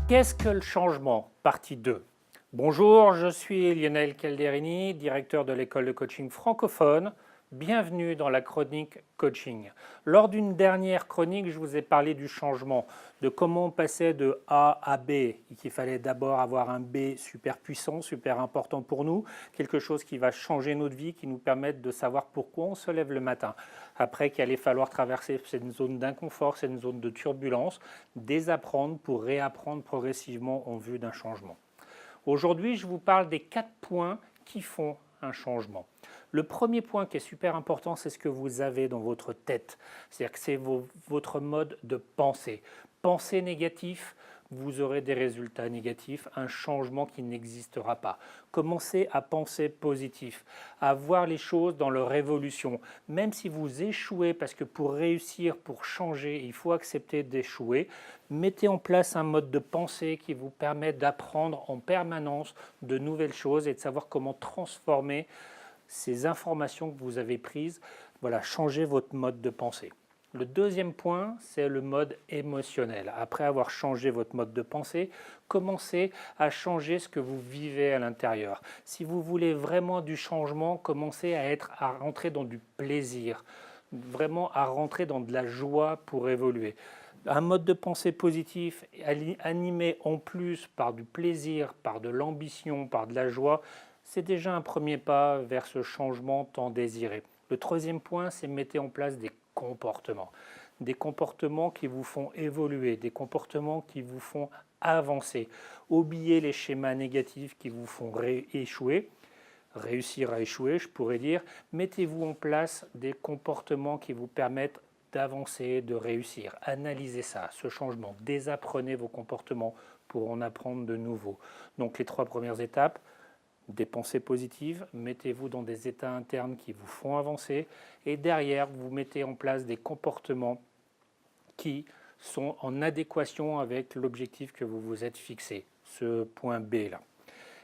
Qu'est-ce que le changement? Partie 2. Bonjour, je suis Lionel Calderini, directeur de l'école de coaching francophone. Bienvenue dans la chronique coaching. Lors d'une dernière chronique, je vous ai parlé du changement, de comment on passait de A à B, et qu'il fallait d'abord avoir un B super puissant, super important pour nous, quelque chose qui va changer notre vie, qui nous permette de savoir pourquoi on se lève le matin. Après qu'il allait falloir traverser cette zone d'inconfort, cette zone de turbulence, désapprendre pour réapprendre progressivement en vue d'un changement. Aujourd'hui, je vous parle des 4 points qui font un changement. Le premier point qui est super important, c'est ce que vous avez dans votre tête. C'est-à-dire que c'est votre mode de pensée. Pensée négative, vous aurez des résultats négatifs, un changement qui n'existera pas. Commencez à penser positif, à voir les choses dans leur évolution. Même si vous échouez, parce que pour réussir, pour changer, il faut accepter d'échouer, mettez en place un mode de pensée qui vous permet d'apprendre en permanence de nouvelles choses et de savoir comment transformer ces informations que vous avez prises. Voilà, changez votre mode de pensée. Le deuxième point, c'est le mode émotionnel. Après avoir changé votre mode de pensée, commencez à changer ce que vous vivez à l'intérieur. Si vous voulez vraiment du changement, commencez à rentrer dans du plaisir, vraiment à rentrer dans de la joie pour évoluer. Un mode de pensée positif, animé en plus par du plaisir, par de l'ambition, par de la joie, c'est déjà un premier pas vers ce changement tant désiré. Le troisième point, c'est mettez en place des comportements. Des comportements qui vous font évoluer, des comportements qui vous font avancer. Oubliez les schémas négatifs qui vous font échouer, réussir à échouer, je pourrais dire. Mettez-vous en place des comportements qui vous permettent d'avancer, de réussir. Analysez ça, ce changement. Désapprenez vos comportements pour en apprendre de nouveaux. Donc les 3 premières étapes, des pensées positives, mettez-vous dans des états internes qui vous font avancer et derrière, vous mettez en place des comportements qui sont en adéquation avec l'objectif que vous vous êtes fixé, ce point B là.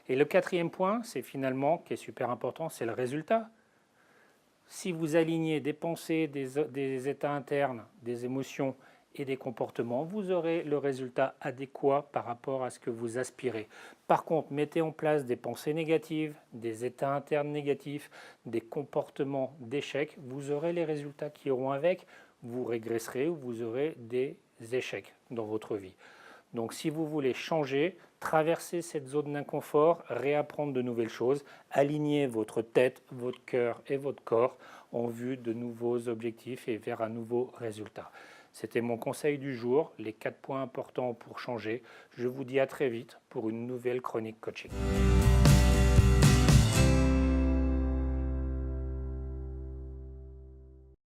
Et le 4e point, c'est finalement, qui est super important, c'est le résultat. Si vous alignez des pensées, des états internes, des émotions et des comportements, vous aurez le résultat adéquat par rapport à ce que vous aspirez. Par contre, mettez en place des pensées négatives, des états internes négatifs, des comportements d'échec, vous aurez les résultats qui iront avec, vous régresserez ou vous aurez des échecs dans votre vie. Donc si vous voulez changer, traverser cette zone d'inconfort, réapprendre de nouvelles choses, alignez votre tête, votre cœur et votre corps en vue de nouveaux objectifs et vers un nouveau résultat. C'était mon conseil du jour, les 4 points importants pour changer. Je vous dis à très vite pour une nouvelle chronique coaching.